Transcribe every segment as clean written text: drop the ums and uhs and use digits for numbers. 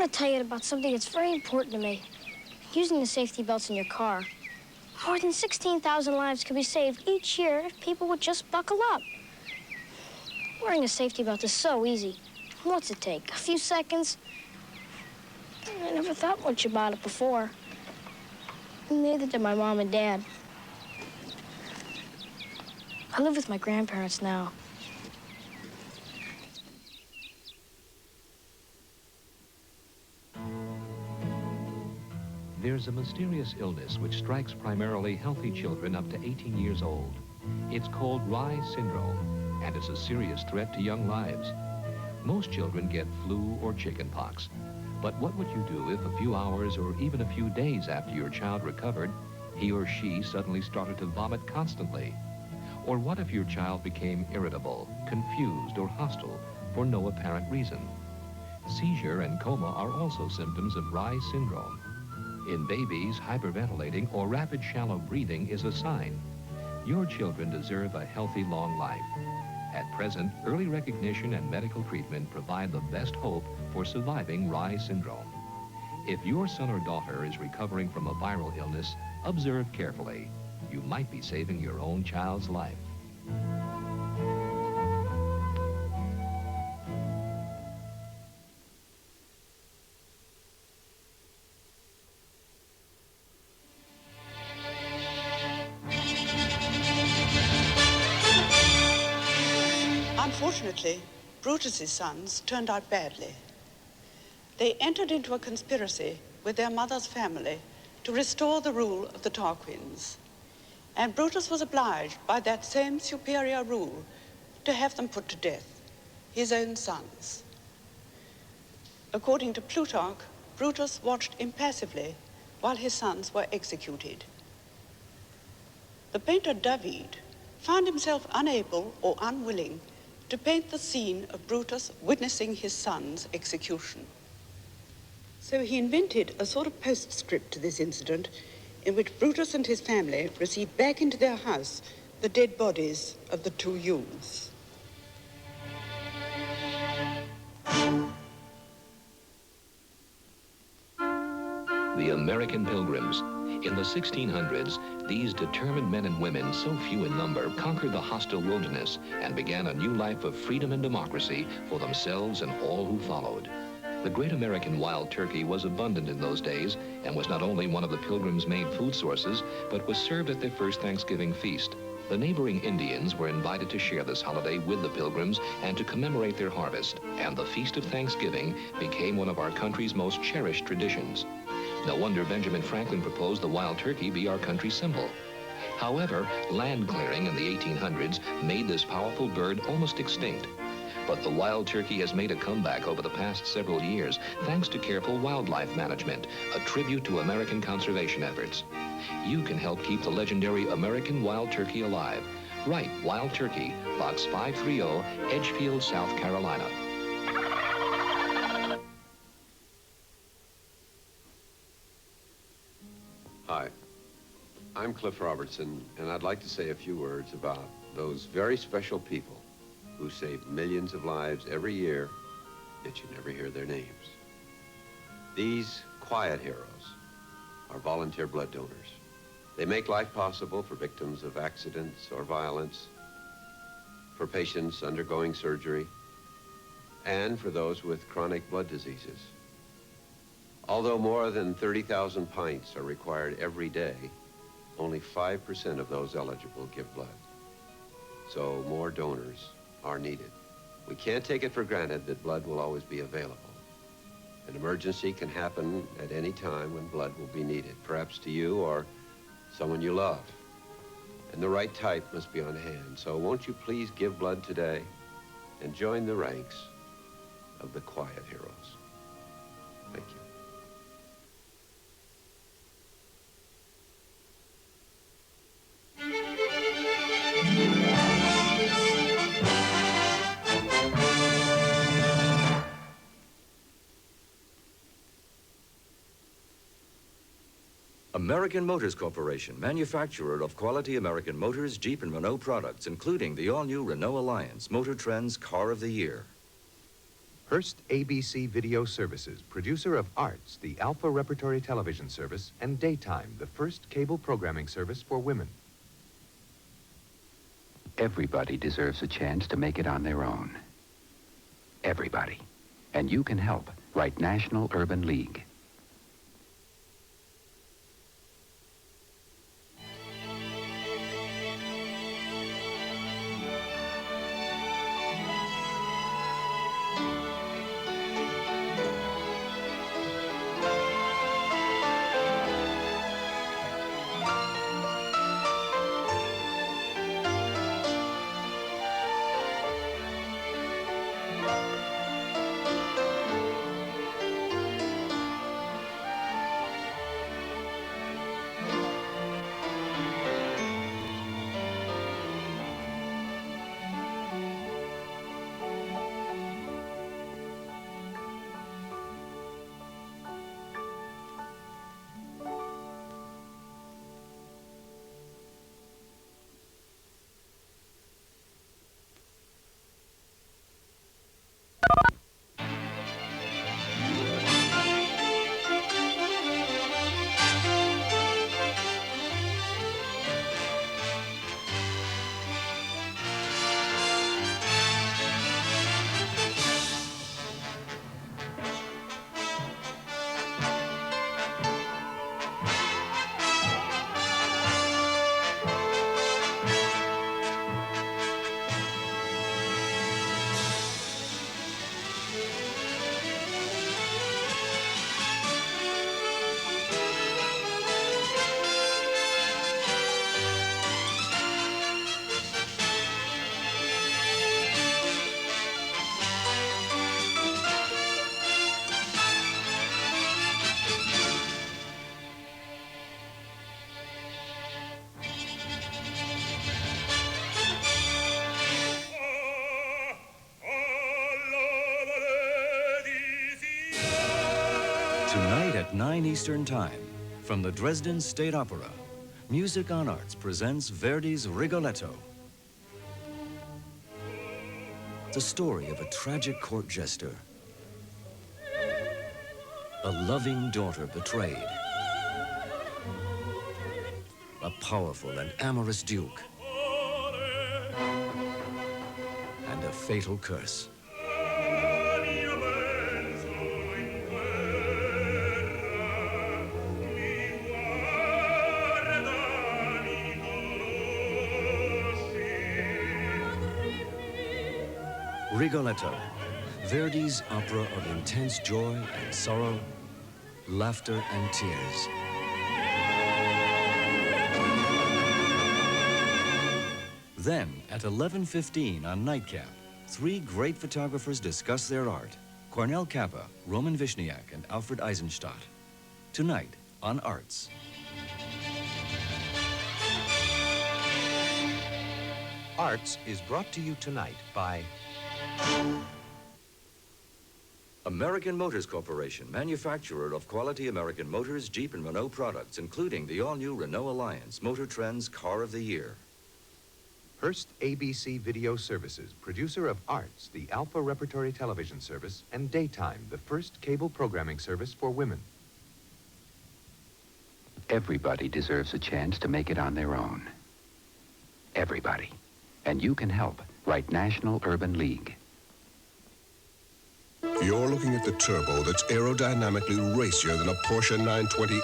want to tell you about something that's very important to me. Using the safety belts in your car. More than 16,000 lives could be saved each year if people would just buckle up. Wearing a safety belt is so easy. What's it take? A few seconds? I never thought much about it before. Neither did my mom and dad. I live with my grandparents now. There's a mysterious illness which strikes primarily healthy children up to 18 years old. It's called Rye syndrome, and is a serious threat to young lives. Most children get flu or chickenpox. But what would you do if a few hours or even a few days after your child recovered, he or she suddenly started to vomit constantly? Or what if your child became irritable, confused, or hostile for no apparent reason? Seizure and coma are also symptoms of Rye syndrome. In babies, hyperventilating or rapid shallow breathing is a sign. Your children deserve a healthy, long life. At present, early recognition and medical treatment provide the best hope for surviving Rye syndrome. If your son or daughter is recovering from a viral illness, observe carefully. You might be saving your own child's life. Unfortunately, Brutus's sons turned out badly. They entered into a conspiracy with their mother's family to restore the rule of the Tarquins. And Brutus was obliged by that same superior rule to have them put to death, his own sons. According to Plutarch, Brutus watched impassively while his sons were executed. The painter David found himself unable or unwilling to paint the scene of Brutus witnessing his son's execution. So he invented a sort of postscript to this incident in which Brutus and his family received back into their house the dead bodies of the two youths. The American Pilgrims. In the 1600s, these determined men and women, so few in number, conquered the hostile wilderness and began a new life of freedom and democracy for themselves and all who followed. The great American wild turkey was abundant in those days and was not only one of the Pilgrims' main food sources, but was served at their first Thanksgiving feast. The neighboring Indians were invited to share this holiday with the Pilgrims and to commemorate their harvest, and the Feast of Thanksgiving became one of our country's most cherished traditions. No wonder Benjamin Franklin proposed the wild turkey be our country symbol. However, land clearing in the 1800s made this powerful bird almost extinct. But the wild turkey has made a comeback over the past several years thanks to careful wildlife management, a tribute to American conservation efforts. You can help keep the legendary American wild turkey alive. Write Wild Turkey, Box 530, Edgefield, South Carolina. Hi, I'm Cliff Robertson, and I'd like to say a few words about those very special people who save millions of lives every year, yet you never hear their names. These quiet heroes are volunteer blood donors. They make life possible for victims of accidents or violence, for patients undergoing surgery, and for those with chronic blood diseases. Although more than 30,000 pints are required every day, only 5% of those eligible give blood. So more donors are needed. We can't take it for granted that blood will always be available. An emergency can happen at any time when blood will be needed, perhaps to you or someone you love. And the right type must be on hand. So won't you please give blood today and join the ranks of the quiet heroes. Thank you. American Motors Corporation, manufacturer of quality American Motors, Jeep, and Renault products, including the all-new Renault Alliance, Motor Trend's Car of the Year. Hearst ABC Video Services, producer of Arts, the Alpha Repertory television service, and Daytime, the first cable programming service for women. Everybody deserves a chance to make it on their own. Everybody. And you can help. Write National Urban League. Tonight at 9 Eastern Time, from the Dresden State Opera, Music on Arts presents Verdi's Rigoletto. The story of a tragic court jester, a loving daughter betrayed, a powerful and amorous duke, and a fatal curse. Rigoletto, Verdi's opera of intense joy and sorrow, laughter and tears. Then, at 11:15 on Nightcap, three great photographers discuss their art. Cornel Kappa, Roman Vishniak, and Alfred Eisenstadt. Tonight on Arts. Arts is brought to you tonight by American Motors Corporation, manufacturer of quality American Motors, Jeep, and Renault products, including the all-new Renault Alliance, Motor Trend's Car of the Year. Hearst ABC Video Services, producer of Arts, the Alpha Repertory television service, and Daytime, the first cable programming service for women. Everybody deserves a chance to make it on their own. Everybody. And you can help. Write National Urban League. You're looking at the turbo that's aerodynamically racier than a Porsche 928.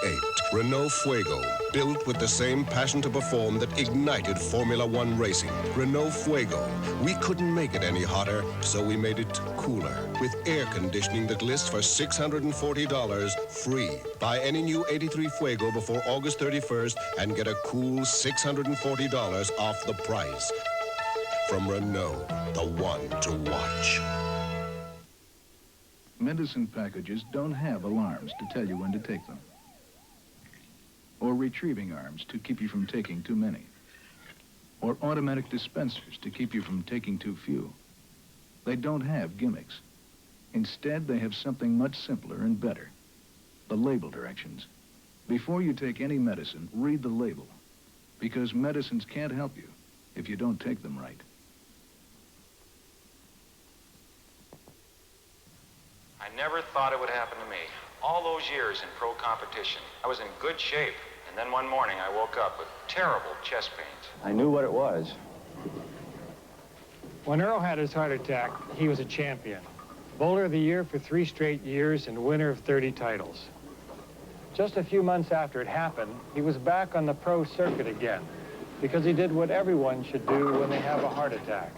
Renault Fuego, built with the same passion to perform that ignited Formula One racing. Renault Fuego. We couldn't make it any hotter, so we made it cooler. With air conditioning that lists for $640 free. Buy any new 83 Fuego before August 31st and get a cool $640 off the price. From Renault, the one to watch. Medicine packages don't have alarms to tell you when to take them, or retrieving arms to keep you from taking too many, or automatic dispensers to keep you from taking too few. They don't have gimmicks. Instead, they have something much simpler and better: the label directions. Before you take any medicine, read the label, because medicines can't help you if you don't take them right. I never thought it would happen to me. All those years in pro competition, I was in good shape. And then one morning I woke up with terrible chest pains. I knew what it was. When Earl had his heart attack, he was a champion. Bowler of the Year for 3 straight years and winner of 30 titles. Just a few months after it happened, he was back on the pro circuit again because he did what everyone should do when they have a heart attack.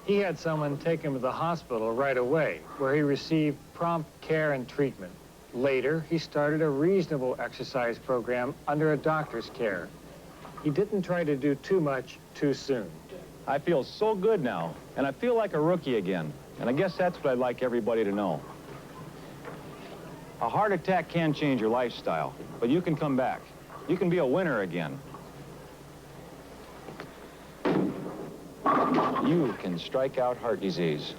He had someone take him to the hospital right away, where he received prompt care and treatment. Later, he started a reasonable exercise program under a doctor's care. He didn't try to do too much too soon. I feel so good now, and I feel like a rookie again. And I guess that's what I'd like everybody to know. A heart attack can change your lifestyle, but you can come back. You can be a winner again. You can strike out heart disease.